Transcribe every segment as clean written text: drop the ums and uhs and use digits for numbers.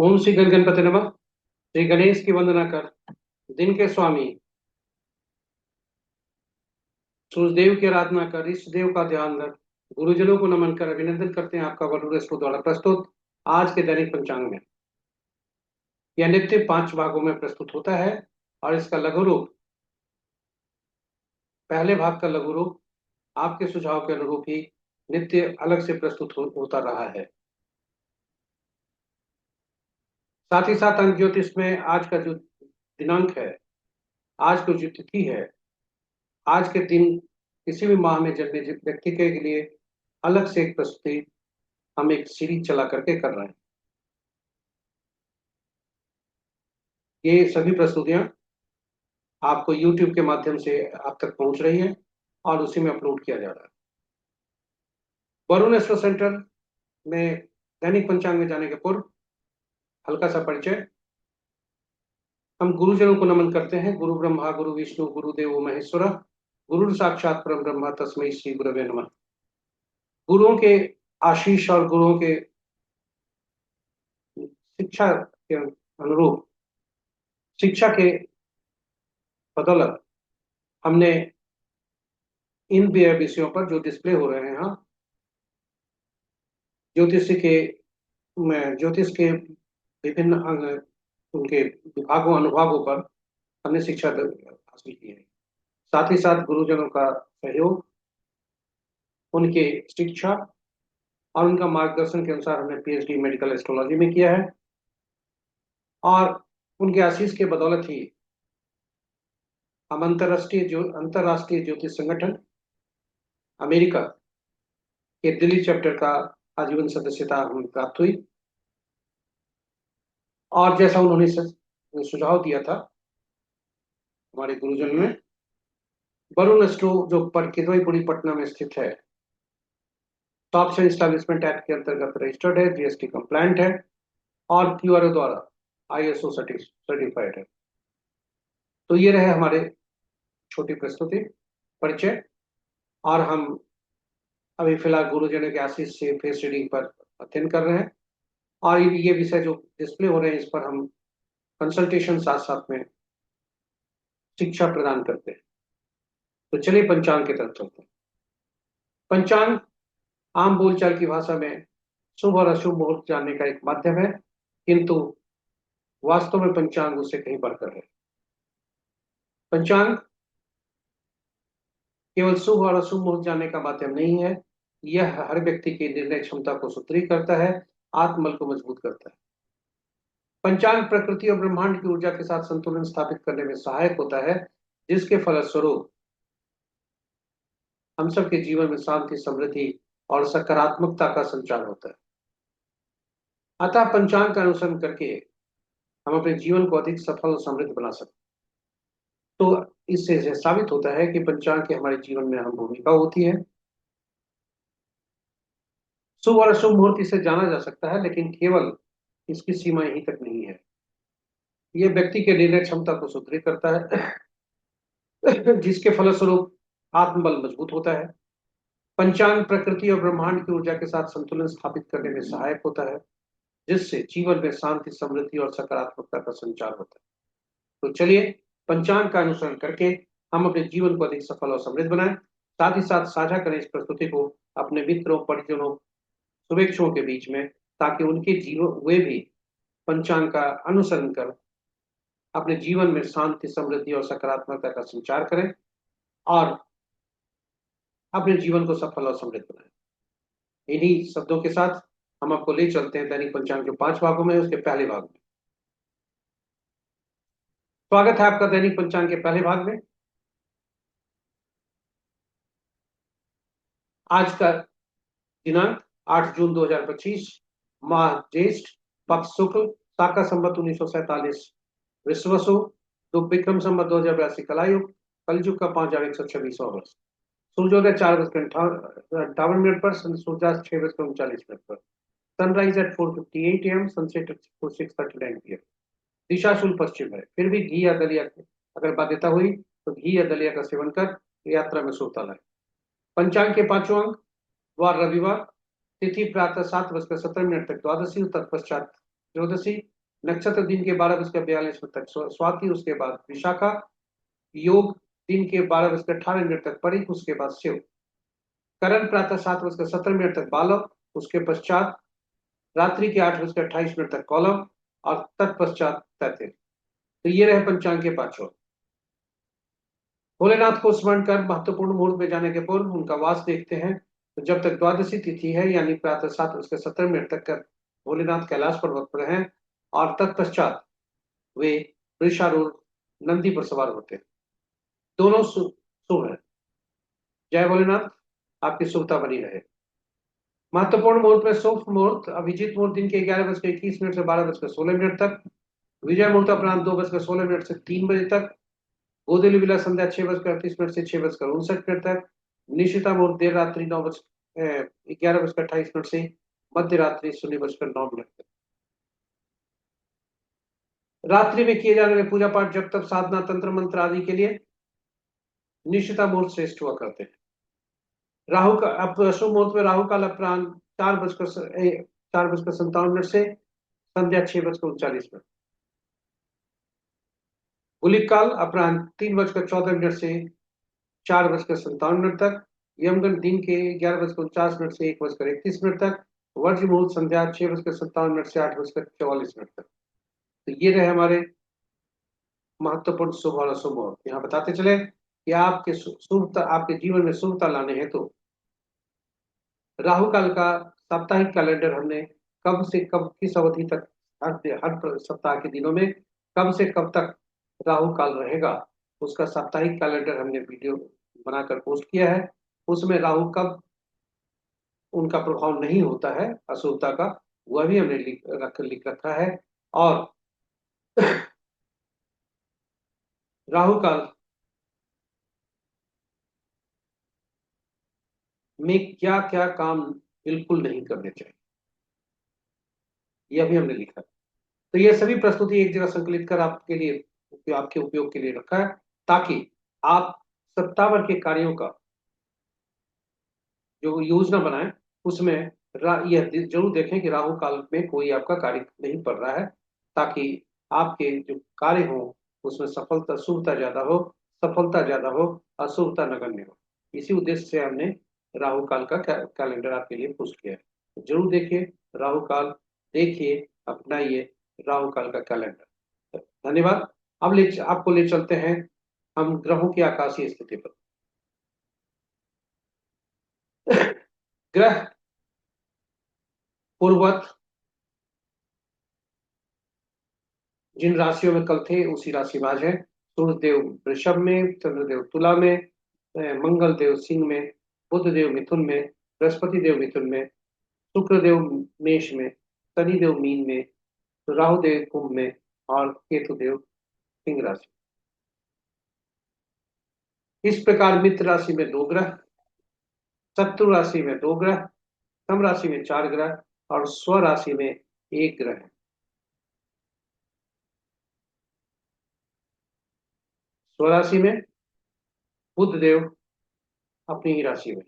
ओम श्री गणपति नमः। श्री गणेश की वंदना कर, दिन के स्वामी सूर्यदेव की आराधना कर, इष्ट देव का ध्यान रख, गुरुजनों को नमन कर अभिनंदन करते हैं आपका वरुण रेस्टो द्वारा प्रस्तुत आज के दैनिक पंचांग में। यह नित्य 5 भागों में प्रस्तुत होता है और इसका लघु रूप, पहले भाग का लघु रूप आपके सुझाव के अनुरूप ही नित्य अलग से प्रस्तुत होता रहा है। साथ ही साथ अंक ज्योतिष में आज का जो दिनांक है, आज की जो तिथि है, आज के दिन किसी भी माह में जन्मे व्यक्ति के लिए अलग से एक प्रस्तुति हम एक सीरीज चला करके कर रहे हैं। ये सभी प्रस्तुतियां आपको YouTube के माध्यम से आप तक पहुंच रही है और उसी में अपलोड किया जा रहा है। वरुण एस्ट्रो सेंटर में दैनिक पंचांग में जाने के पूर्व हल्का सा परिचय। हम गुरुजनों को नमन करते हैं। गुरु ब्रह्मा गुरु विष्णु गुरुदेव महेश्वर, गुरु साक्षात परम ब्रह्म तस्मै श्री गुरवे नमः। गुरुओं के आशीष और गुरुओं के शिक्षा के अनुरूप, शिक्षा के बदौलत हमने इन विषयों पर जो डिस्प्ले हो रहे हैं, हाँ, ज्योतिष के विभिन्न उनके विभागों अनुभागों पर हमने शिक्षा हासिल की है। साथ ही साथ गुरुजनों का सहयोग, उनके शिक्षा और उनका मार्गदर्शन के अनुसार हमने PhD मेडिकल एस्ट्रोलॉजी में किया है और उनके आशीष के बदौलत ही हम अंतरराष्ट्रीय ज्योतिष संगठन अमेरिका के दिल्ली चैप्टर का आजीवन सदस्यता हमें प्राप्त हुई। और जैसा उन्होंने सुझाव दिया था हमारे गुरुजन ने, वरुण एस्ट्रो जो किदवईपुरी पटना में स्थित है, टॉप से इस्टेब्लिशमेंट एक्ट के अंतर्गत रजिस्टर्ड है, GST कंप्लायंट है और QRO द्वारा ISO सर्टिफाइड है। तो ये रहे हमारे छोटी प्रस्तुति परिचय। और हम अभी फिलहाल गुरुजनों के आशीष से फेस रीडिंग पर अध्ययन कर रहे हैं और ये विषय जो डिस्प्ले हो रहे हैं इस पर हम कंसल्टेशन साथ साथ में शिक्षा प्रदान करते हैं। तो चलिए पंचांग की तरफ चलते हैं। पंचांग आम बोलचाल की भाषा में शुभ और अशुभ मुहूर्त जानने का एक माध्यम है, किंतु वास्तव में पंचांग उससे कहीं बढ़कर है। पंचांग केवल शुभ और अशुभ मुहूर्त जानने का माध्यम नहीं है, यह हर व्यक्ति की निर्णय क्षमता को सुदृढ़ करता है, आत्मबल को मजबूत करता है। पंचांग प्रकृति और ब्रह्मांड की ऊर्जा के साथ संतुलन स्थापित करने में सहायक होता है, जिसके फलस्वरूप हम सबके जीवन में शांति, समृद्धि और सकारात्मकता का संचार होता है। अतः पंचांग का अनुसरण करके हम अपने जीवन को अधिक सफल और समृद्ध बना सकते हैं। तो इससे साबित होता है कि पंचांग की हमारे जीवन में अहम भूमिका होती है। शुभ और अशुभ मुहूर्त इसे जाना जा सकता है, लेकिन केवल इसकी सीमा यहीं तक नहीं है। यह व्यक्ति के निर्णय क्षमता को सुदृढ़ करता है, जिसके फलस्वरूप आत्मबल मजबूत होता है। पंचांग प्रकृति और ब्रह्मांड की ऊर्जा के साथ संतुलन स्थापित करने में सहायक होता है, जिससे जीवन में शांति, समृद्धि और सकारात्मकता का संचार होता है। तो चलिए पंचांग का अनुसरण करके हम अपने जीवन को अधिक सफल और समृद्ध बनाएं। साथ ही साथ साझा करें इस प्रस्तुति को अपने मित्रों, परिजनों, शुभेच्छुओं के बीच में, ताकि उनके जीवन वे भी पंचांग का अनुसरण कर अपने जीवन में शांति, समृद्धि और सकारात्मकता का संचार करें और अपने जीवन को सफल और समृद्ध बनाएं। इन्हीं शब्दों के साथ हम आपको ले चलते हैं दैनिक पंचांग के 5 भागों में, उसके पहले भाग में। स्वागत है आपका दैनिक पंचांग के पहले भाग में। आज का दिनांक 8 जून 2025, माह ज्येष्ठ, पक्ष शुक्ल, शाका संवत 1947 विश्वसु, विक्रम संवत 2082 कलायुग, कलयुग का 5126वां वर्ष। सूर्योदय 4:58 पर, सूर्यास्त 6:39 पर, sunrise at 4:58 AM, sunset at 6:39 PM। दिशा शुल पश्चिम है। फिर भी घी या दलिया, अगर बाध्यता हुई तो घी या दलिया का सेवन कर यात्रा में शुभता लाए। पंचांग के 5वां अंक वार रविवार, तिथि प्रातः 7:17 तक द्वादशी, तत्पश्चात त्रयोदशी, नक्षत्र दिन के 12:42 तक स्वाति, उसके बाद विशाखा। योग दिन के 12:18 तक परिक, उसके बाद शिव। करण प्रातः 7:17 तक बालव, उसके पश्चात रात्रि के 8:28 तक कौलव, और तत्पश्चात तैतिल। तो ये रहे पंचांग के पांचों। भोलेनाथ को स्मरण कर महत्वपूर्ण मुहूर्त में जाने के पूर्व उनका वास देखते हैं। तो जब तक द्वादशी तिथि है, यानी प्रातः 7:17 तक कर भोलेनाथ कैलाश पर्वत पर हैं, और तत्पश्चात वे वृषारूढ़ नंदी पर सवार होते हैं। दोनों शुभ है। जय भोलेनाथ, आपकी शुभता बनी रहे। महत्वपूर्ण मुहूर्त में शुभ मुहूर्त अभिजीत मुहूर्त दिन के 11:21 से 12:16 तक। विजय मुहूर्त अपराह्न 2:16 से 3 बजे तक। गोधूली विला संध्या 6:38 से 6:59 तक। निशिता मुहूर्त देर रात्रि 11:28 से मध्य रात्रि 0:09 तक। रात्रि में किए जाने वाले पूजा पाठ, जब तक साधना, तंत्र मंत्र आदि के लिए निशिता मुहूर्त श्रेष्ठ हुआ करते हैं। राहु का अब शुभ मुहूर्त में राहु काल अपराह्न 4:57 से संध्या 6:39। गुलिक काल अपराह्न 3:14 से 4:57 तक। यमगंड दिन के 11:49 से 1:31 तक। वर्ज मुहूर्त संध्या 6:57 से 8:44 तक। तो ये रहे हमारे महत्वपूर्ण शुभ और अशुभ मुहूर्त। यहाँ बताते चले कि आपके शुभता, आपके जीवन में शुभता लाने हेतु राहु काल का साप्ताहिक कैलेंडर हमने कब से कब किस अवधि तक, हर सप्ताह के दिनों में कब से कब तक राहु काल रहेगा, उसका साप्ताहिक कैलेंडर हमने वीडियो बनाकर पोस्ट किया है। उसमें राहु कब उनका प्रभाव नहीं होता है अशुभता का, वह भी हमने लिख रखा है। और राहु काल में क्या क्या काम बिल्कुल नहीं करने चाहिए, यह भी हमने लिखा है। तो ये सभी प्रस्तुति एक जगह संकलित कर आपके लिए, आपके उपयोग के लिए रखा है, ताकि आप सप्ताह भर के कार्यों का जो योजना बनाएं, उसमें यह जरूर देखें कि राहु काल में कोई आपका कार्य नहीं पड़ रहा है, ताकि आपके जो कार्य हो उसमें सफलता, शुभता ज्यादा हो, सफलता ज्यादा हो, अशुभता नगण्य हो। इसी उद्देश्य से हमने राहु काल का कैलेंडर आपके लिए पोस्ट किया है। तो जरूर देखिए राहु काल, देखिए, अपनाइए राहु काल का कैलेंडर। धन्यवाद। अब आपको ले चलते हैं हम ग्रहों की आकाशीय स्थिति पर। ग्रह पूर्ववत जिन राशियों में कल थे उसी राशिवाज है। सूर्य देव वृषभ में, चंद्रदेव तुला में, मंगल देव सिंह में, बुध देव मिथुन में, बृहस्पति देव मिथुन में, शुक्र देव मेष में, शनि देव मीन में, राहु देव कुंभ में, और केतु देव सिंह राशि। इस प्रकार मित्र राशि में 2 ग्रह, शत्रु राशि में 2 ग्रह, सम राशि में 4 ग्रह, और स्व राशि में 1 ग्रह है। स्व राशि में बुध देव अपनी ही राशि में।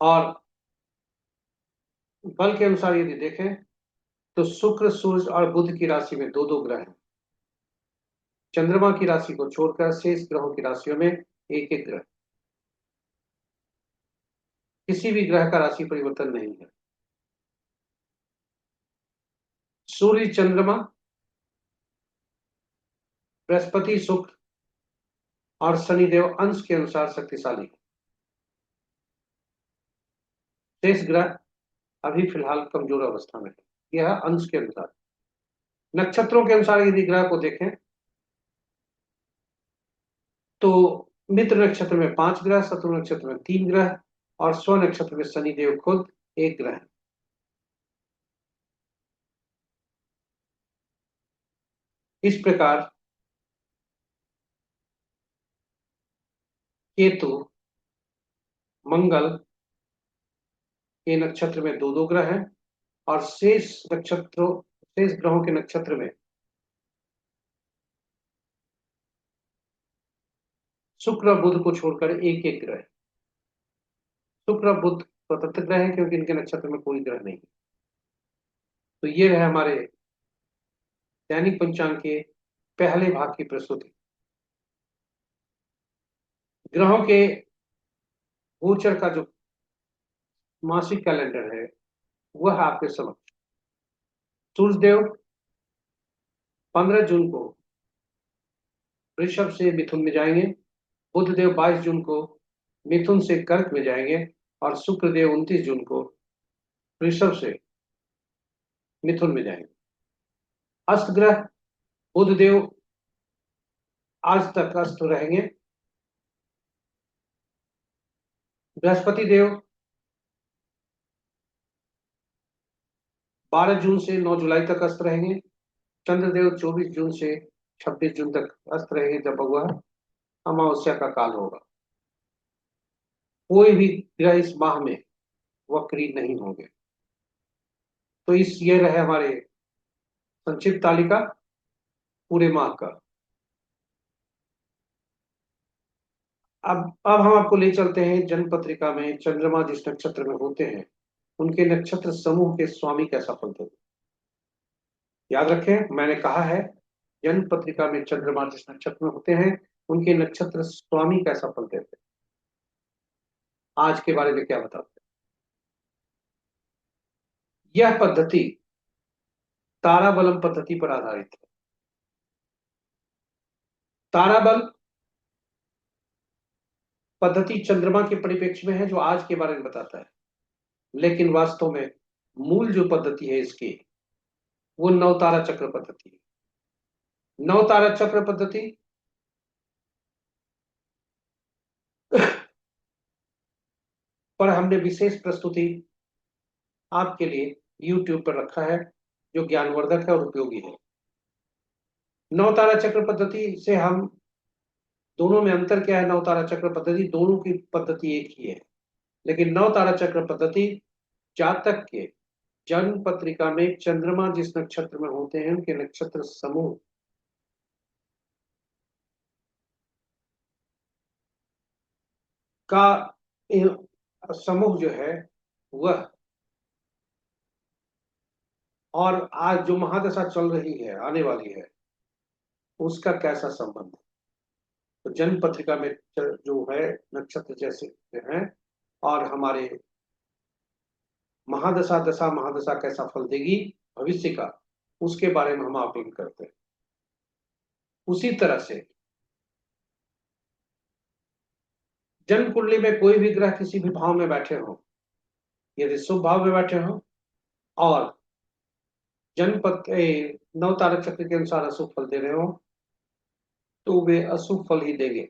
और बल के अनुसार यदि देखें तो शुक्र, सूर्य और बुध की राशि में 2-2 ग्रह हैं। चंद्रमा की राशि को छोड़कर शेष ग्रहों की राशियों में 1-1 ग्रह। किसी भी ग्रह का राशि परिवर्तन नहीं है। सूर्य, चंद्रमा, बृहस्पति, शुक्र और शनिदेव अंश के अनुसार शक्तिशाली है। शेष ग्रह अभी फिलहाल कमजोर अवस्था में है, यह अंश के अनुसार। नक्षत्रों के अनुसार यदि ग्रह को देखें तो मित्र नक्षत्र में 5 ग्रह, शत्रु नक्षत्र में 3 ग्रह, और स्व नक्षत्र में शनिदेव खुद 1 ग्रह है। इस प्रकार केतु, मंगल के नक्षत्र में 2-2 ग्रह हैं, और शेष ग्रहों के नक्षत्र में शुक्र और बुध को छोड़कर 1-1 ग्रह। शुक्र बुध स्वतंत्र ग्रह है क्योंकि इनके नक्षत्र में कोई ग्रह नहीं है। तो ये रहे हमारे दैनिक पंचांग के पहले भाग की प्रस्तुति। ग्रहों के गोचर का जो मासिक कैलेंडर है वह आपके समक्ष। सूर्यदेव 15 जून को वृषभ से मिथुन में जाएंगे, बुधदेव 22 जून को मिथुन से कर्क में जाएंगे और शुक्रदेव 29 जून को वृषभ से मिथुन में जाएंगे। अस्त ग्रह बुधदेव आज तक अस्त रहेंगे, बृहस्पति देव 12 जून से 9 जुलाई तक अस्त रहेंगे, चंद्रदेव 24 जून से 26 जून तक अस्त रहेंगे जब वह अमावस्या का काल होगा। कोई भी ग्रह इस माह में वक्री नहीं होंगे। तो ये रहे हमारे संक्षिप्त तालिका पूरे माह का। अब हम आपको ले चलते हैं जन्म पत्रिका में चंद्रमा जिस नक्षत्र में होते हैं उनके नक्षत्र समूह के स्वामी कैसा फल देते हैं। याद रखें, मैंने कहा है जन्म पत्रिका में चंद्रमा जिस नक्षत्र में होते हैं उनके नक्षत्र स्वामी कैसा फल देते हैं। आज के बारे में क्या बताते हैं। यह पद्धति ताराबलम पद्धति पर आधारित है। ताराबल पद्धति चंद्रमा के परिप्रेक्ष्य में है जो आज के बारे में बताता है, लेकिन वास्तव में मूल जो पद्धति है इसकी वो नवतारा चक्र पद्धति है। नवतारा चक्र पद्धति पर हमने विशेष प्रस्तुति आपके लिए YouTube पर रखा है जो ज्ञानवर्धक है और उपयोगी है। नवतारा चक्र पद्धति से हम दोनों में अंतर क्या है। नवतारा चक्र पद्धति दोनों की पद्धति एक ही है, लेकिन नवतारा चक्र पद्धति जातक के जन्म पत्रिका में चंद्रमा जिस नक्षत्र में होते हैं उनके नक्षत्र समूह का समूह जो है वह और आज जो महादशा चल रही है आने वाली है उसका कैसा संबंध है। तो जन्म पत्रिका में जो है नक्षत्र जैसे हैं और हमारे महादशा दशा महादशा कैसा फल देगी भविष्य का, उसके बारे में हम आकलन करते हैं। उसी तरह से जन्म कुंडली में कोई भी ग्रह किसी भी भाव में बैठे हो, यदि शुभ भाव में बैठे हो और जन्म नवतारक चक्र के अनुसार अशुभ फल दे रहे हो तो वे अशुभ फल ही देंगे,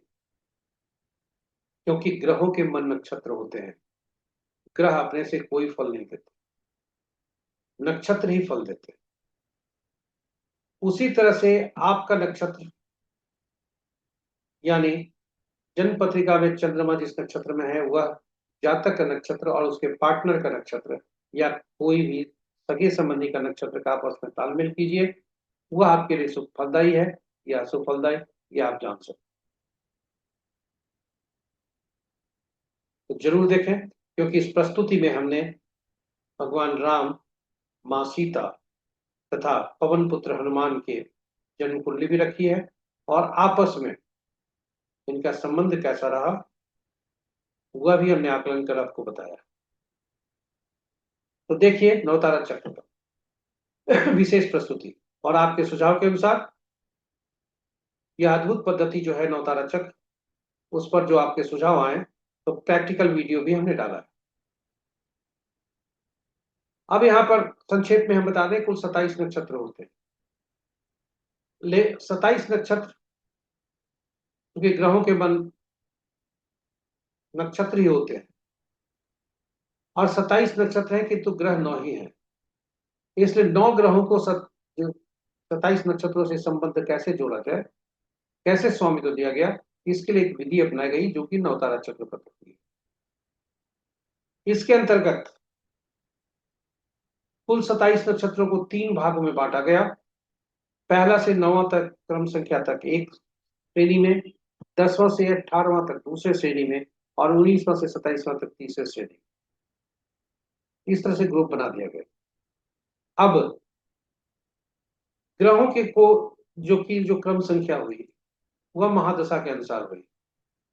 क्योंकि ग्रहों के मन नक्षत्र होते हैं। ग्रह अपने से कोई फल नहीं देते, नक्षत्र ही फल देते हैं। उसी तरह से आपका नक्षत्र यानी जन्म पत्रिका में चंद्रमा जिस नक्षत्र में है वह जातक का नक्षत्र और उसके पार्टनर का नक्षत्र या कोई भी सगे संबंधी का नक्षत्र का आपस में तालमेल कीजिए, वह आपके लिए सुख फलदायी है या अशुभ फलदायी यह आप जान सकते। तो जरूर देखें, क्योंकि इस प्रस्तुति में हमने भगवान राम, मां सीता तथा पवन पुत्र हनुमान के जन्म कुंडली भी रखी है और आपस में इनका संबंध कैसा रहा वह भी हमने आकलन कर आपको बताया। तो देखिए नवतारा चक्र का विशेष प्रस्तुति और आपके सुझाव के अनुसार यह अद्भुत पद्धति जो है नवतारा चक्र, उस पर जो आपके सुझाव आए तो प्रैक्टिकल वीडियो भी हमने डाला है। अब यहाँ पर संक्षेप में हम बता दें कुल 27 नक्षत्र होते हैं। 27 नक्षत्र क्योंकि ग्रहों के मन नक्षत्र ही होते हैं और 27 नक्षत्र है किंतु ग्रह 9 ही है, इसलिए 9 ग्रहों को 27 नक्षत्रों से संबंध कैसे जोड़ा जाए, कैसे स्वामित्व दिया गया, इसके लिए एक विधि अपनाई गई जो कि नवतारा चक्र पद्धति है। इसके अंतर्गत कुल 27 नक्षत्रों को 3 भागों में बांटा गया। पहला से 9वां तक क्रम संख्या तक एक श्रेणी में, 10वां से 18वां तक दूसरे श्रेणी में और 19वां से 27वां तक तीसरे श्रेणी। इस तरह से ग्रुप बना दिया गया। अब ग्रहों के को जो क्रम संख्या हुई वह महादशा के अनुसार हुई।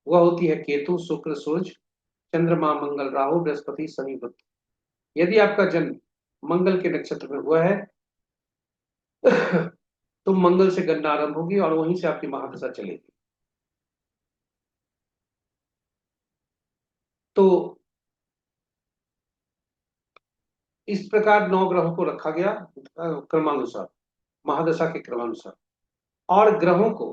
वह होती है केतु, शुक्र, सूर्य, चंद्रमा, मंगल, राहु, बृहस्पति, शनि, बुध। यदि आपका जन्म मंगल के नक्षत्र में हुआ है तो मंगल से गणना आरंभ होगी और वहीं से आपकी महादशा चलेगी। तो इस प्रकार 9 ग्रहों को रखा गया क्रमानुसार, महादशा के क्रमानुसार। और ग्रहों को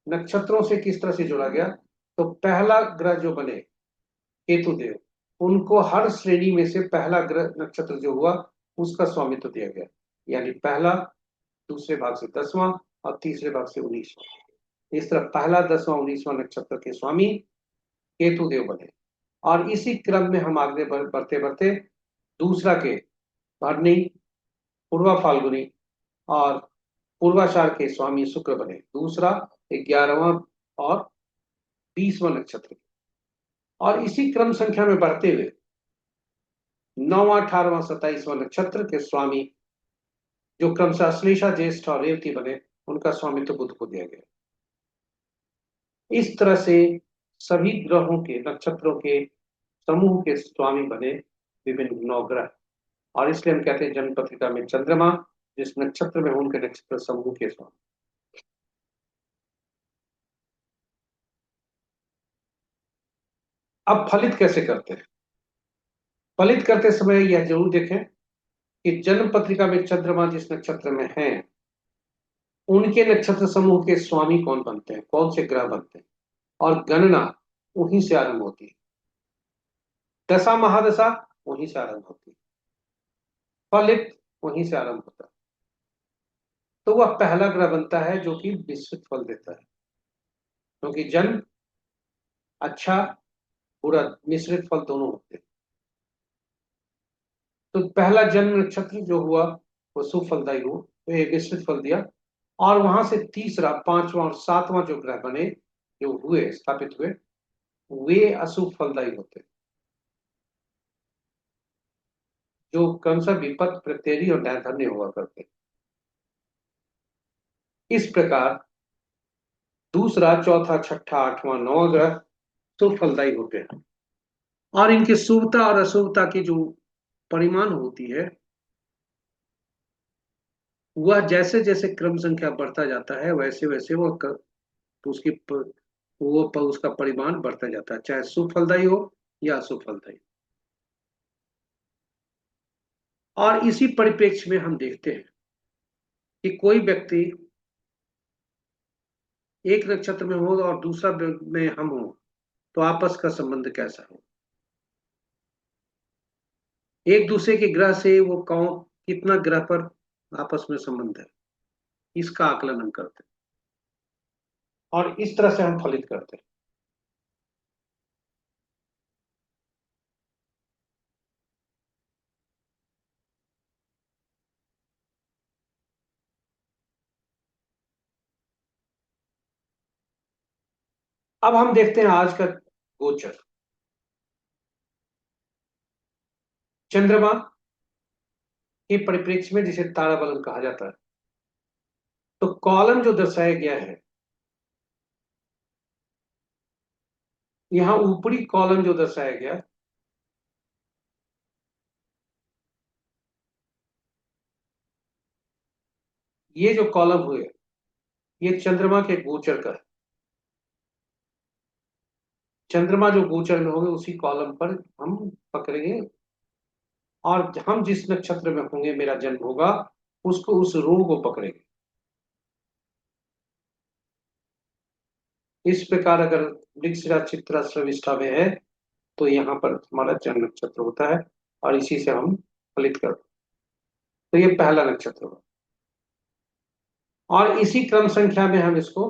नक्षत्रों से किस तरह से जोड़ा गया, तो पहला ग्रह जो बने केतु देव, उनको हर श्रेणी में से पहला ग्रह नक्षत्र जो हुआ उसका स्वामित्व दिया गया। यानी पहला, दूसरे भाग से 10वां और तीसरे भाग से 19वां। इस तरह पहला, 10वां, 19वां नक्षत्र के स्वामी केतु देव बने। और इसी क्रम में हम आगे बढ़ते बढ़ते दूसरा के भरणी, पूर्वा फाल्गुनी और पूर्वाषाढ़ के स्वामी शुक्र बने, दूसरा, 11वां और 20वां नक्षत्र। और इसी क्रम संख्या में बढ़ते हुए 9वां, 18वां, 27वां नक्षत्र के स्वामी जो क्रमशः अश्लेषा, ज्येष्ठ और रेवती बने, उनका स्वामित्व बुध को दिया गया। इस तरह से सभी ग्रहों के, नक्षत्रों के समूह के स्वामी बने विभिन्न 9 ग्रह। और इसलिए हम कहते हैं जन्म पत्रिका में चंद्रमा जिस नक्षत्र में हो उनके नक्षत्र समूह के स्वामी। अब फलित कैसे करते हैं? फलित करते समय यह जरूर देखें कि जन्म पत्रिका में चंद्रमा जिस नक्षत्र में है उनके नक्षत्र समूह के स्वामी कौन बनते हैं, कौन से ग्रह बनते हैं, और गणना उन्हीं से आरंभ होती है। दशा महादशा वहीं से आरंभ होती है, फलित वहीं से आरंभ होता है। तो वह पहला ग्रह बनता है जो कि मिश्रित फल देता है, क्योंकि जन्म अच्छा बुरा मिश्रित फल दोनों होते हैं। तो पहला जन्म नक्षत्र जो हुआ वो शुभ फलदायी हुआ, तो ये मिश्रित फल दिया। और वहां से तीसरा, 5वां और 7वां जो ग्रह बने, जो हुए, स्थापित हुए, वे अशुभ फलदायी होते हैं, जो क्रमशः विपत, प्रत्ययी और न्यायधन्य हुआ करते हैं। इस प्रकार दूसरा, चौथा, छठा, 8वां, 9वां ग्रह शुभ फलदायी होते हैं। और इनकी शुभता और अशुभता की जो परिमाण होती है वह जैसे जैसे क्रम संख्या बढ़ता जाता है वैसे वैसे उसकी उसका परिमाण बढ़ता जाता है, चाहे शुभ फलदायी हो या अशुभ फलदायी। और इसी परिप्रेक्ष्य में हम देखते हैं कि कोई व्यक्ति एक नक्षत्र में हो और दूसरा में हम हो तो आपस का संबंध कैसा हो, एक दूसरे के ग्रह से वो कौन कितना ग्रह पर आपस में संबंध है, इसका आकलन हम करते हैं और इस तरह से हम फलित करते हैं। अब हम देखते हैं आज का गोचर। चंद्रमा के परिप्रेक्ष्य में जिसे ताराबलन कहा जाता है, तो कॉलम जो दर्शाया गया है, यहाँ ऊपरी कॉलम जो दर्शाया गया, ये जो कॉलम हुए ये चंद्रमा के गोचर का है। चंद्रमा जो गोचर में होंगे उसी कॉलम पर हम पकड़ेंगे, और हम जिस नक्षत्र में होंगे, मेरा जन्म होगा, उसको उस रो को पकड़ेंगे। इस प्रकार अगर वृक्षरा, चित्रा, श्रविष्ठा में है तो यहाँ पर हमारा जन्म नक्षत्र होता है और इसी से हम फलित करते हैं। तो ये पहला नक्षत्र होगा और इसी क्रम संख्या में हम इसको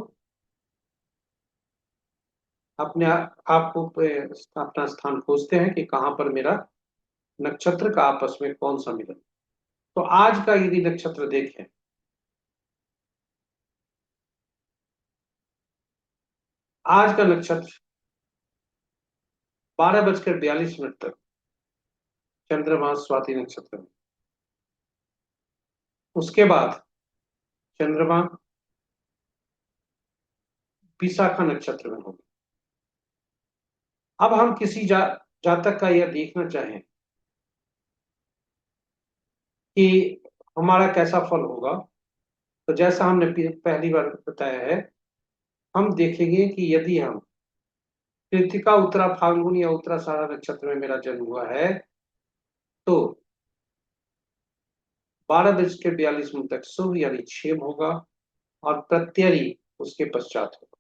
अपने आपको अपना स्थान खोजते हैं कि कहाँ पर मेरा नक्षत्र का आपस में कौन सा मिलन। तो आज का यदि नक्षत्र देखें, आज का नक्षत्र 12:42 तक चंद्रमा स्वाति नक्षत्र में। उसके बाद चंद्रमा विशाखा नक्षत्र में होगी। अब हम किसी जातक का यह देखना चाहें कि हमारा कैसा फल होगा, तो जैसा हमने पहली बार बताया है, हम देखेंगे कि यदि हम कृतिका उत्तरा फाल्गुन या उत्तराषाढ़ा नक्षत्र में मेरा जन्म हुआ है तो 12:42 तक शुभ यानी क्षेम होगा और प्रत्यरी उसके पश्चात होगा।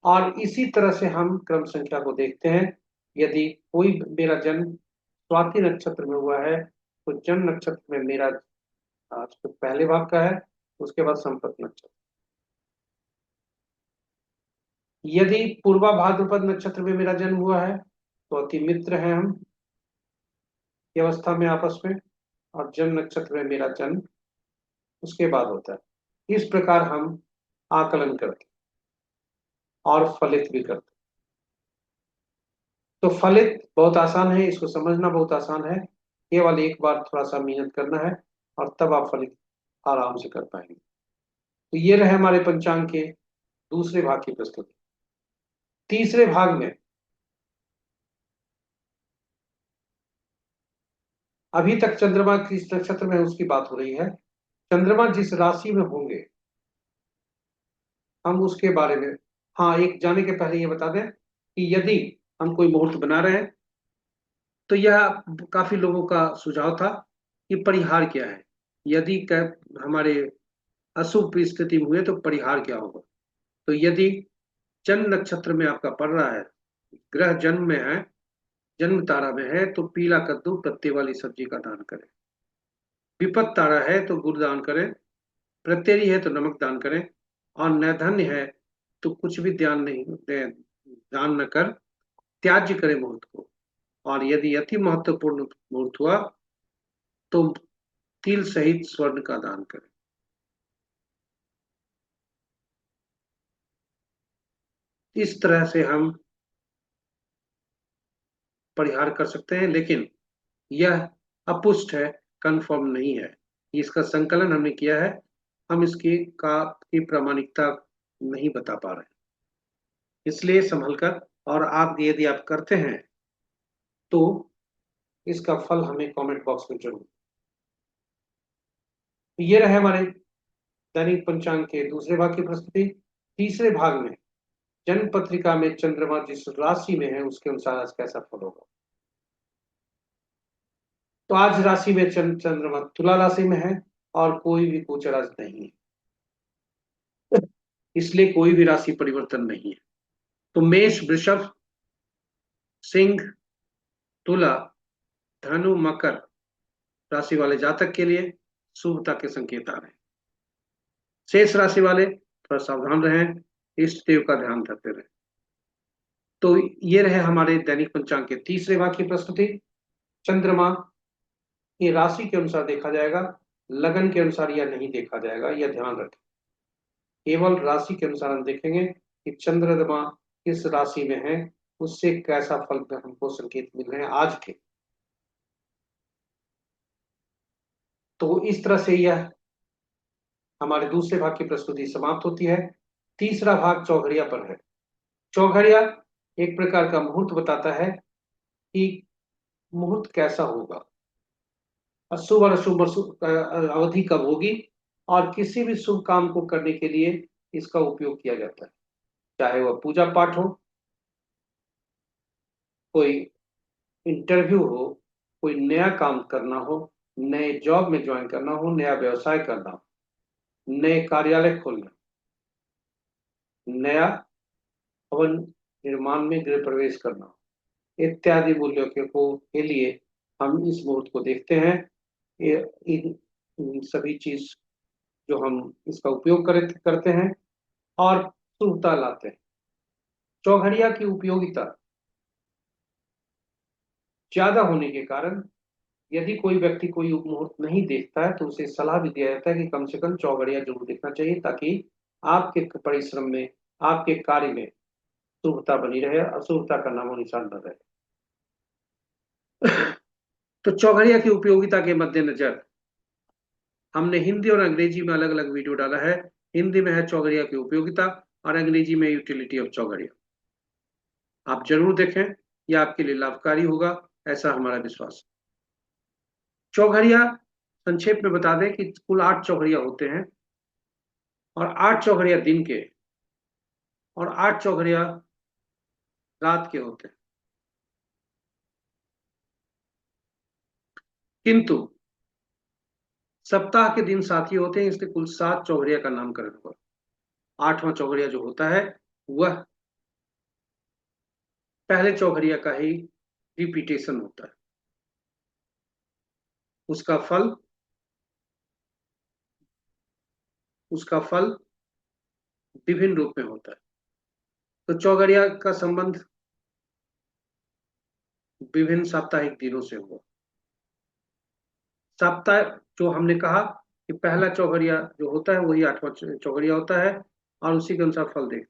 और इसी तरह से हम क्रम संख्या को देखते हैं। यदि कोई मेरा जन्म स्वाति नक्षत्र में हुआ है तो जन्म नक्षत्र में मेरा तो पहले भाग का है, उसके बाद संपत नक्षत्र। यदि पूर्वा भाद्रपद नक्षत्र में मेरा जन्म हुआ है तो अति मित्र हैं हम की अवस्था में आपस में, और जन्म नक्षत्र में मेरा जन्म उसके बाद होता है। इस प्रकार हम आकलन करते और फलित भी करते। तो फलित बहुत आसान है, इसको समझना बहुत आसान है, केवल एक बार थोड़ा सा मेहनत करना है और तब आप फलित आराम से कर पाएंगे। तो ये रहे हमारे पंचांग के दूसरे भाग की प्रस्तुति। तीसरे भाग में अभी तक चंद्रमा किस नक्षत्र में है उसकी बात हो रही है। चंद्रमा जिस राशि में होंगे हम उसके बारे में, हाँ, एक जाने के पहले ये बता दें कि यदि हम कोई मुहूर्त बना रहे हैं तो यह काफी लोगों का सुझाव था कि परिहार क्या है, यदि हमारे अशुभ स्थिति में हुए तो परिहार क्या होगा। तो यदि जन्म नक्षत्र में आपका पड़ रहा है, ग्रह जन्म में है, जन्म तारा में है, तो पीला कद्दू पत्ते वाली सब्जी का दान करें। विपत तारा है तो गुड़ दान करें। प्रत्यरी है तो नमक दान करें। और नैधन्य है तो कुछ भी ध्यान नहीं दान न कर त्याज्य करें मुहूर्त को। और यदि अति महत्वपूर्ण मुहूर्त हुआ तो तिल सहित स्वर्ण का दान करें। इस तरह से हम परिहार कर सकते हैं, लेकिन यह अपुष्ट है, कंफर्म नहीं है। इसका संकलन हमने किया है, हम इसकी की प्रामाणिकता नहीं बता पा रहे हैं, इसलिए संभल कर। और आप यदि आप करते हैं तो इसका फल हमें कमेंट बॉक्स में जरूर। ये रहे हमारे दैनिक पंचांग के दूसरे भाग की प्रस्तुति। तीसरे भाग में जन्म पत्रिका में चंद्रमा जिस राशि में है उसके अनुसार आज कैसा फल होगा। तो आज राशि में चंद्रमा तुला राशि में है और कोई भी गोचर आज नहीं है, इसलिए कोई भी राशि परिवर्तन नहीं है। तो मेष, वृषभ, सिंह, तुला, धनु, मकर राशि वाले जातक के लिए शुभता के संकेत आ रहे हैं। शेष राशि वाले थोड़ा सावधान रहें, इष्ट देव का ध्यान रखते रहें। तो ये रहे हमारे दैनिक पंचांग के तीसरे भाग की प्रस्तुति। चंद्रमा ये राशि के अनुसार देखा जाएगा, लगन के अनुसार यह नहीं देखा जाएगा, यह ध्यान रखें। केवल राशि के अनुसार हम देखेंगे कि चंद्रमा किस राशि में है, उससे कैसा फल हमको संकेत मिल रहे हैं आज के। तो इस तरह से यह हमारे दूसरे भाग की प्रस्तुति समाप्त होती है। तीसरा भाग चौघड़िया पर है। चौघड़िया एक प्रकार का मुहूर्त बताता है कि मुहूर्त कैसा होगा, अशुभ और अशुभ अवधि कब होगी, और किसी भी शुभ काम को करने के लिए इसका उपयोग किया जाता है, चाहे वह पूजा पाठ हो, कोई इंटरव्यू हो, कोई नया काम करना हो, नए जॉब में ज्वाइन करना हो, नया व्यवसाय करना हो, नए कार्यालय खोलना, नया भवन निर्माण में गृह प्रवेश करना इत्यादि मूल्यों के लिए हम इस मुहूर्त को देखते हैं। इन सभी चीज जो हम इसका उपयोग करते हैं और शुभता लाते हैं। चौघड़िया की उपयोगिता ज्यादा होने के कारण यदि कोई व्यक्ति कोई मुहूर्त नहीं देखता है तो उसे सलाह भी दिया जाता है कि कम से कम चौघड़िया जरूर देखना चाहिए, ताकि आपके परिश्रम में, आपके कार्य में शुभता बनी रहे, अशुभता का नामो निशान न रहे। तो चौघड़िया की उपयोगिता के मद्देनजर हमने हिंदी और अंग्रेजी में अलग अलग वीडियो डाला है। हिंदी में है चौघड़िया की उपयोगिता, और अंग्रेजी में यूटिलिटी ऑफ चौघड़िया। आप जरूर देखें, यह आपके लिए लाभकारी होगा, ऐसा हमारा विश्वास है। चौघड़िया संक्षेप में बता दें कि कुल 8 चौघड़िया होते हैं, और 8 चौघड़िया दिन के और 8 चौघड़िया रात के होते हैं। किंतु सप्ताह के दिन साथी होते हैं, इसलिए कुल 7 चौघड़िया का नामकरण हुआ। 8वां चौघड़िया जो होता है वह पहले चौघड़िया का ही रिपीटेशन होता है। उसका फल उसका फल विभिन्न रूप में होता है। तो चौघड़िया का संबंध विभिन्न साप्ताहिक दिनों से हुआ। सप्ताह जो हमने कहा कि पहला चौघड़िया जो होता है वही 8वां चौघड़िया होता है, और उसी के अनुसार फल देख।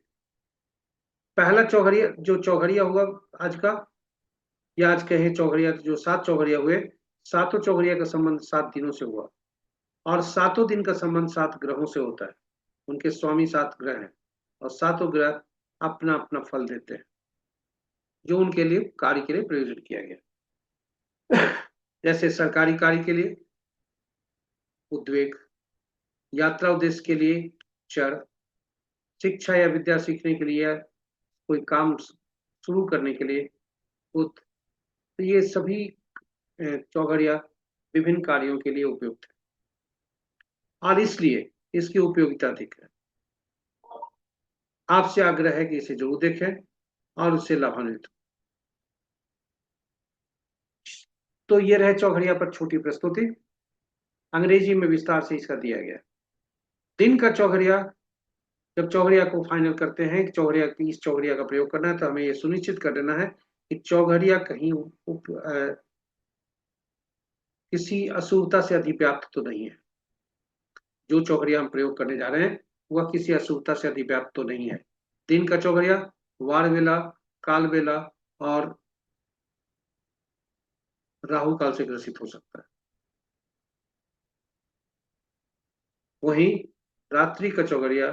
पहला चौघड़िया जो चौघड़िया हुआ आज का, या आज कहें चौघड़िया, जो 7 चौघड़िया हुए, सातों चौघड़िया का संबंध 7 दिनों से हुआ। और सातों दिन का संबंध 7 ग्रहों से होता है। उनके स्वामी 7 ग्रह हैं, और सातों ग्रह अपना अपना फल देते हैं, जो उनके लिए कार्य के लिए प्रयोजन किया गया। जैसे सरकारी कार्य के लिए उद्वेग, यात्रा उद्देश्य के लिए चर, शिक्षा या विद्या सीखने के लिए, कोई काम शुरू करने के लिए उत। तो ये सभी चौघड़िया विभिन्न कार्यों के लिए उपयुक्त है, और इसलिए इसकी उपयोगिता अधिक है। आपसे आग्रह है कि इसे जरूर देखें और उससे लाभान्वित हो। तो ये रहे चौघड़िया पर छोटी प्रस्तुति। अंग्रेजी में विस्तार से इसका दिया गया। दिन का चौघड़िया, जब चौघड़िया को फाइनल करते हैं कि चौघड़िया इस चौघड़िया का प्रयोग करना है, तो हमें यह सुनिश्चित कर देना है कि चौघड़िया कहीं किसी अशुभता से अधिव्याप्त तो नहीं है। जो चौघड़िया हम प्रयोग करने जा रहे हैं वह किसी अशुभता से अधिव्याप्त तो नहीं है। दिन का चौघड़िया वार वेला, काल वेला और राहु काल से ग्रसित हो सकता है। वहीं रात्रि का चौघड़िया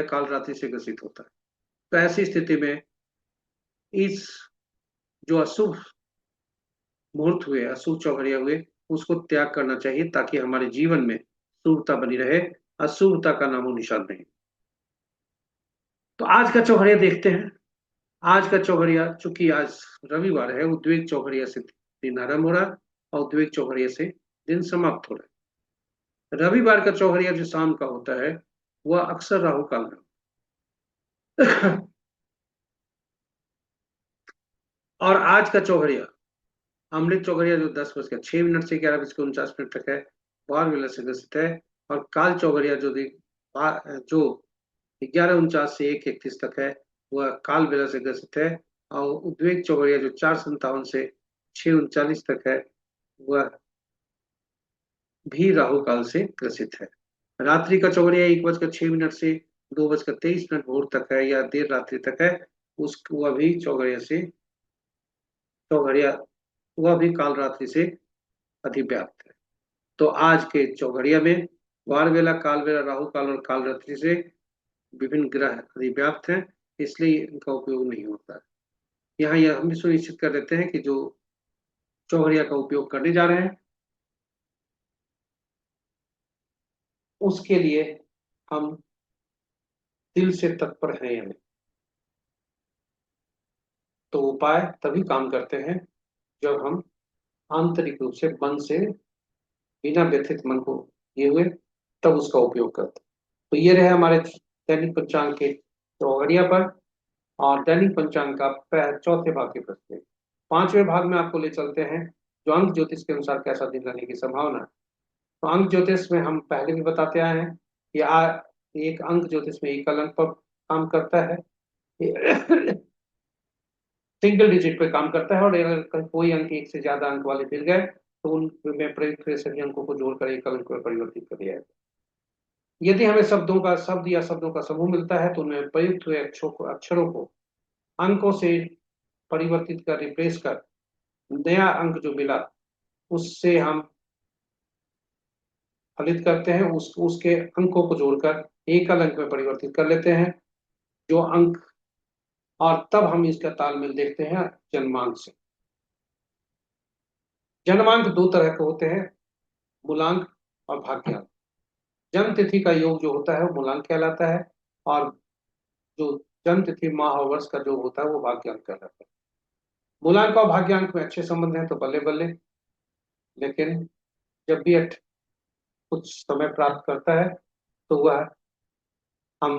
काल रात्रि से ग्रसित होता है। तो ऐसी स्थिति में इस जो अशुभ मुहूर्त हुए, अशुभ चौघड़िया हुए, उसको त्याग करना चाहिए, ताकि हमारे जीवन में शुभता बनी रहे, अशुभता का नामो निशान नहीं। तो आज का चौघड़िया देखते हैं। आज का चौघड़िया, चूंकि आज रविवार है, उद्वेग चौघड़िया से दिन आरंभ हो रहा है, और उद्वेग चौघड़िया से दिन समाप्त हो रहा है। रविवार का चौघड़िया जो शाम का होता है वह अक्सर राहु काल में और आज का चौघड़िया, अमृत चौघड़िया जो 10:06 से 11:49 तक है, वार वेला से ग्रसित है। और काल चौघड़िया जो 11:49 से 1:31 तक है, वह काल बेला से ग्रसित है। और उद्वेग चौघड़िया जो 4:57 से 6:39 तक है, वह भी राहु काल से ग्रसित है। रात्रि का चौघड़िया 1:06 से 2:23 भोर तक है, या देर रात्रि तक है, उस वह भी चौघड़िया वह भी काल रात्रि से अधिव्याप्त है। तो आज के चौघड़िया में वार वेला, काल वेला, राहु काल और काल रात्रि से विभिन्न ग्रह अधिव्याप्त हैं, इसलिए इनका उपयोग नहीं होता है। यहाँ यह हम भी सुनिश्चित कर देते हैं कि जो चौघड़िया का उपयोग करने जा रहे हैं उसके लिए हम दिल से तत्पर हैं या नहीं। तो उपाय तभी काम करते हैं जब हम आंतरिक रूप से, मन से, बिना व्यथित मन को किए हुए, तब उसका उपयोग करते हैं। तो ये रहे हमारे दैनिक पंचांग के चौघड़िया पर, और दैनिक पंचांग का चौथे भाग के प्रश्न। 5वें भाग में आपको ले चलते हैं जो अंक ज्योतिष के अनुसार कैसा दिन रहने की संभावना है। तो अंक ज्योतिष में हम पहले भी बताते आए हैं कि एक अंक ज्योतिष में एकल अंक पर काम करता है, सिंगल डिजिट पे काम करता है। और अगर कोई अंक एक से ज्यादा अंक वाले मिल गए तो उनमें प्रयुक्त हुए सभी अंकों को जोड़कर एकल अंक में परिवर्तित कर दिया जाता है। यदि हमें शब्दों का शब्द या शब्दों का समूह मिलता है तो उनमें प्रयुक्त हुए अक्षरों को अंकों से परिवर्तित कर रिप्लेस कर नया अंक जो मिला उससे हम फलित करते हैं, उसके अंकों को जोड़कर एकल अंक में परिवर्तित कर लेते हैं जो अंक, और तब हम इसका तालमेल देखते हैं जन्मांक से। जन्मांक दो तरह के होते हैं, मूलांक और भाग्यांक। जन्म तिथि का योग जो होता है वो मूलांक कहलाता है, और जो जन्म तिथि माह और वर्ष का जो होता है वो भाग्यांक कहलाता है। मूलांक और भाग्यांक में अच्छे संबंध हैं तो बल्ले बल्ले, लेकिन जब भी कुछ समय प्राप्त करता है तो वह हम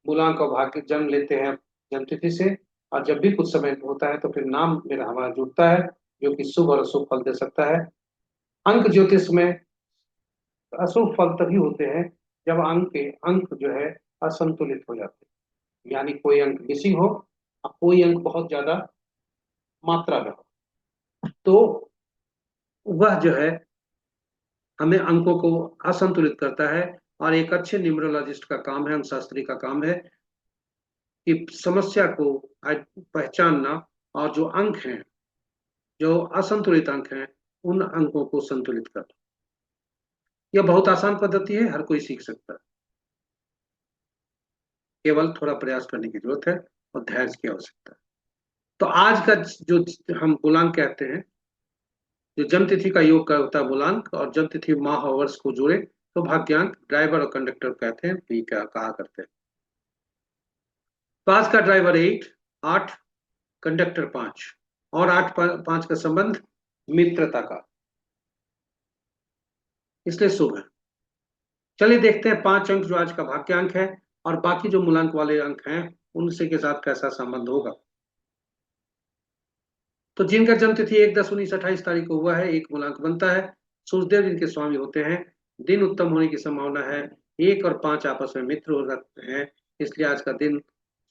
मूलांक और भाग्य जन्म लेते हैं जन्म तिथि से, और जब भी कुछ समय होता है तो फिर नाम मेरा हमारा जुड़ता है जो कि शुभ और अशुभ फल दे सकता है। अंक ज्योतिष में अशुभ फल तभी होते हैं जब अंक जो है असंतुलित हो जाते हैं, यानी कोई अंक मिसिंग हो और कोई अंक बहुत ज्यादा मात्रा में हो, तो वह जो है हमें अंकों को असंतुलित करता है। और एक अच्छे न्यूमरोलॉजिस्ट का काम है, अंकशास्त्री का काम है कि समस्या को पहचानना, और जो अंक हैं, जो असंतुलित अंक हैं, उन अंकों को संतुलित करना। यह बहुत आसान पद्धति है, हर कोई सीख सकता है, केवल थोड़ा प्रयास करने की जरूरत है और धैर्य की आवश्यकता है। तो आज का जो हम मूलांक कहते हैं, जो जन्म तिथि का योग का होता है मूलांक, और जन्म तिथि माह और वर्ष को जोड़े तो भाग्यांक, ड्राइवर और कंडक्टर कहते हैं, भी कहा करते हैं। पास का ड्राइवर 8, 8, कंडक्टर 5, और 8 5 का संबंध मित्रता का, इसलिए शुभ है। चलिए देखते हैं 5 अंक जो आज का भाग्यांक है और बाकी जो मूलांक वाले अंक हैं उनसे के साथ कैसा संबंध होगा। तो जिनका जन्म तिथि 1, 10, 19, 28 तारीख को हुआ है, एक मूलांक बनता है। सूर्यदेव जिनके स्वामी होते हैं, दिन उत्तम होने की संभावना है, 1 और 5 आपस में मित्र हो सकते हैं, इसलिए आज का दिन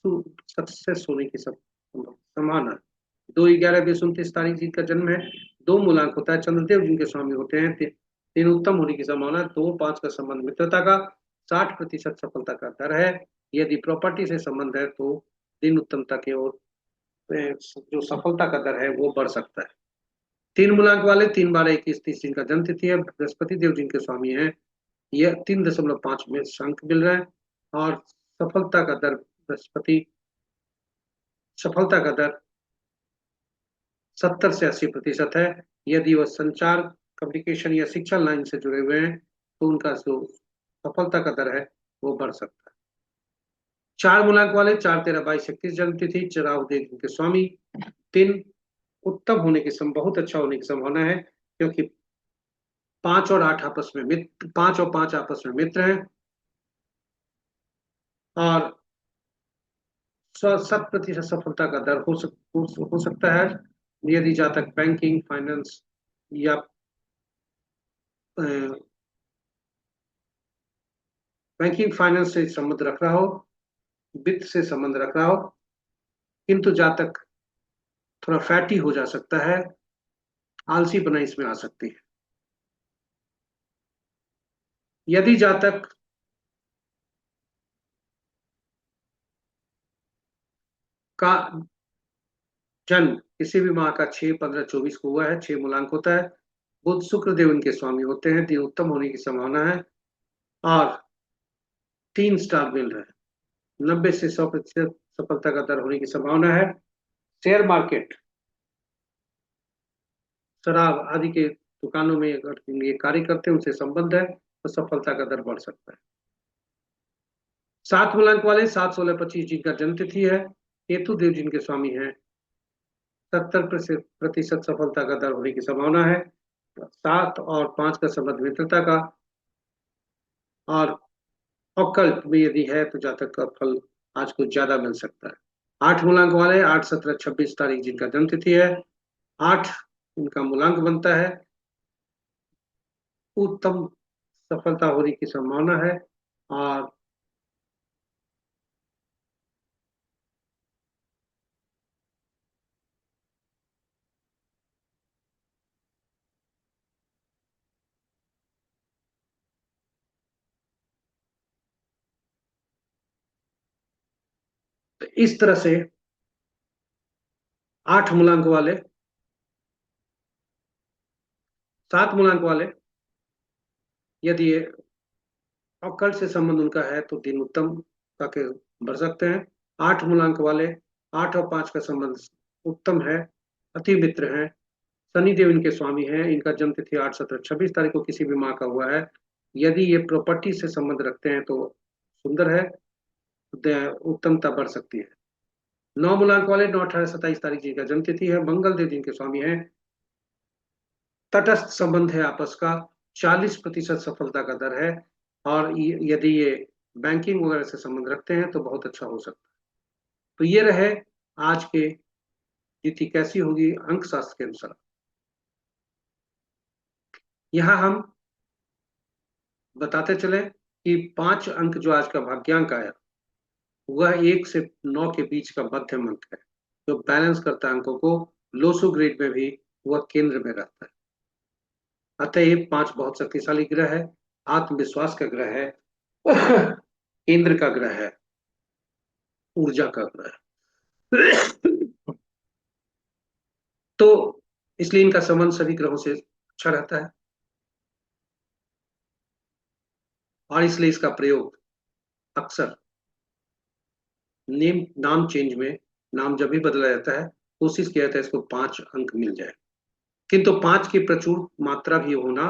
सक्सेस होने की संभावना है। 2, 11, 20, 29 तारीख जिनका जन्म है, दो मूलांक होता है, चंद्रदेव जिनके स्वामी होते हैं, दिन उत्तम होने की संभावना, 2, 5 का संबंध मित्रता का, 60% सफलता का दर है। यदि प्रॉपर्टी से संबंध है तो दिन उत्तमता की ओर जो सफलता का दर है वो बढ़ सकता है। 3 मूलांक वाले 3, 12, 21, 30 जिनका जन्म तिथि है, बृहस्पति देव जिनके स्वामी हैं, यह 3.5 में अंक मिल रहा है, और सफलता का दर बृहस्पति सफलता का दर 70 से 80% है। यदि वह संचार, कम्युनिकेशन या शिक्षा लाइन से जुड़े हुए हैं तो उनका जो सफलता का दर है वो बढ़ सकता है। 4 मूलांक वाले 4, 13, 22, 31 जन्म तिथि, राहु देव जिनके स्वामी, दिन उत्तम होने की बहुत अच्छा होने की संभावना है, क्योंकि 5 और 5 आपस में मित्र हैं, और 100% सफलता का दर हो सकता है। यदि जहाँ तक बैंकिंग, फाइनेंस या बैंकिंग फाइनेंस से संबंध रख रहा हो, वित्त से संबंध रख रहा हो, किंतु जहाँ तक थोड़ा फैटी हो जा सकता है, आलसी बना इसमें आ सकती है। यदि जहाँ तक का जन्म किसी भी माह का 6, 15, 24 को हुआ है, 6 मूलांक होता है, बुध शुक्र देव इनके स्वामी होते हैं, दिन उत्तम होने की संभावना है, और 3 स्टार मिल रहा है, 90 से 100% सफलता का दर होने की संभावना है। शेयर मार्केट, शराब आदि के दुकानों में अगर ये कार्य करते हैं, उनसे संबंध है तो सफलता का दर बढ़ सकता है। 7 मूलांक वाले 7, 16, 25 जिनका जन्म तिथि है, केतु देव जिनके स्वामी हैं, 70% सफलता का दर होने की संभावना है। 7 और 5 का संबंध मित्रता का, और ऑकल्ट में यदि है तो जातक का फल आज कुछ ज्यादा मिल सकता है। 8 मूलांक वाले 8, 17, 26 तारीख जिनका जन्म तिथि है, 8 इनका मूलांक बनता है, उत्तम सफलता होने की संभावना है, और तो इस तरह से 8 मूलांक वाले, 7 मूलांक वाले, यदि ये अक्कड़ से संबंध उनका है तो दिन उत्तम का के बढ़ सकते हैं। 8 मूलांक वाले, 8 और 5 का संबंध उत्तम है, अति मित्र हैं, शनिदेव इनके स्वामी हैं, इनका जन्म तिथि 8, 17, 26 तारीख को किसी भी माह का हुआ है। यदि ये प्रॉपर्टी से संबंध रखते हैं तो सुंदर है, उत्तमता बढ़ सकती है। 9 मूलांक वाले, 9, 18, 27 तारीख जी का जन्म तिथि है, मंगल देव जिनके स्वामी हैं, तटस्थ संबंध है आपस का, 40% सफलता का दर है। और यदि ये बैंकिंग वगैरह से संबंध रखते हैं तो बहुत अच्छा हो सकता है। तो ये रहे आज के तिथि कैसी होगी अंक शास्त्र के अनुसार। यहाँ हम बताते चले कि 5 अंक जो आज का भाग्यांक आया वह 1 से 9 के बीच का मध्यम अंक है, जो बैलेंस करता है अंकों को। लोसो ग्रेड में भी वह केंद्र में रहता है। अतएव 5 बहुत शक्तिशाली ग्रह है, आत्मविश्वास का ग्रह है, केंद्र का ग्रह है, ऊर्जा का ग्रह है। तो इसलिए इनका संबंध सभी ग्रहों से अच्छा रहता है, और इसलिए इसका प्रयोग अक्सर नाम चेंज में, नाम जब भी बदला जाता है कोशिश किया जाता है इसको 5 अंक मिल जाए। किंतु 5 की प्रचुर मात्रा भी होना,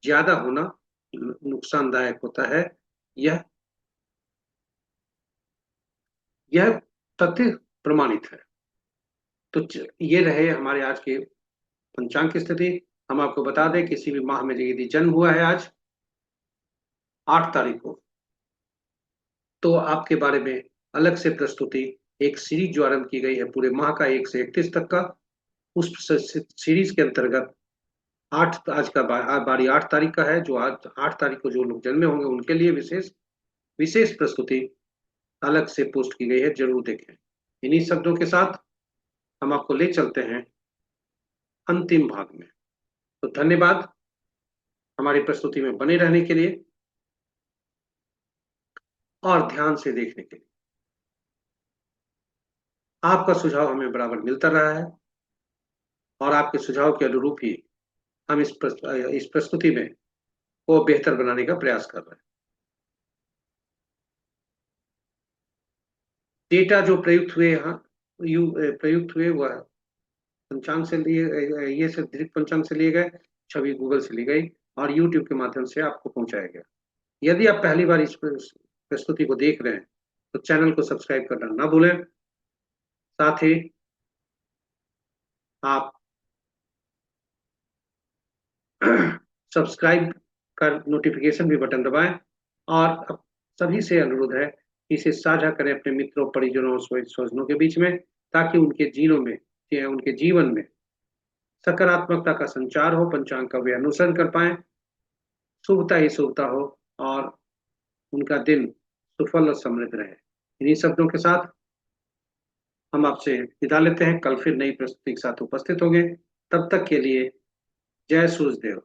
ज्यादा होना नुकसानदायक होता है। यह यह तथ्य प्रमाणित है। तो ये रहे हमारे आज के पंचांग की स्थिति। हम आपको बता दें किसी भी माह में यदि जन्म हुआ है आज 8 तारीख को, तो आपके बारे में अलग से प्रस्तुति, एक सीरीज जो आरंभ की गई है पूरे माह का 1 से 31 तक का, उस सीरीज के अंतर्गत आज का बारी 8 तारीख का है। जो आज 8 तारीख को जो लोग जन्मे होंगे उनके लिए विशेष विशेष प्रस्तुति अलग से पोस्ट की गई है, जरूर देखें। इन्हीं शब्दों के साथ हम आपको ले चलते हैं अंतिम भाग में। तो धन्यवाद हमारी प्रस्तुति में बने रहने के लिए और ध्यान से देखने के लिए। आपका सुझाव हमें बराबर मिलता रहा है, और आपके सुझाव के अनुरूप ही हम इस प्रस्तुति में को बेहतर बनाने का प्रयास कर रहे हैं। डेटा जो प्रयुक्त हुए यहाँ प्रयुक्त हुए वह पंचांग से लिए, ये सब दृक पंचांग से लिए गए, छवि गूगल से ली गई और यूट्यूब के माध्यम से आपको पहुंचाया गया। यदि आप पहली बार इस प्रस्तुति को देख रहे हैं तो चैनल को सब्सक्राइब करना ना भूलें। साथ ही आप सब्सक्राइब कर नोटिफिकेशन भी बटन दबाएं, और सभी से अनुरोध है कि इसे साझा करें अपने मित्रों, परिजनों और स्वजनों के बीच में, ताकि उनके जीवन में सकारात्मकता का संचार हो, पंचांग का वे अनुसरण कर पाए, शुभता ही शुभता हो, और उनका दिन सुफल और समृद्ध रहे। इन्हीं शब्दों के साथ हम आपसे विदा लेते हैं। कल फिर नई प्रस्तुति के साथ उपस्थित होंगे। तब तक के लिए जय सूर्यदेव।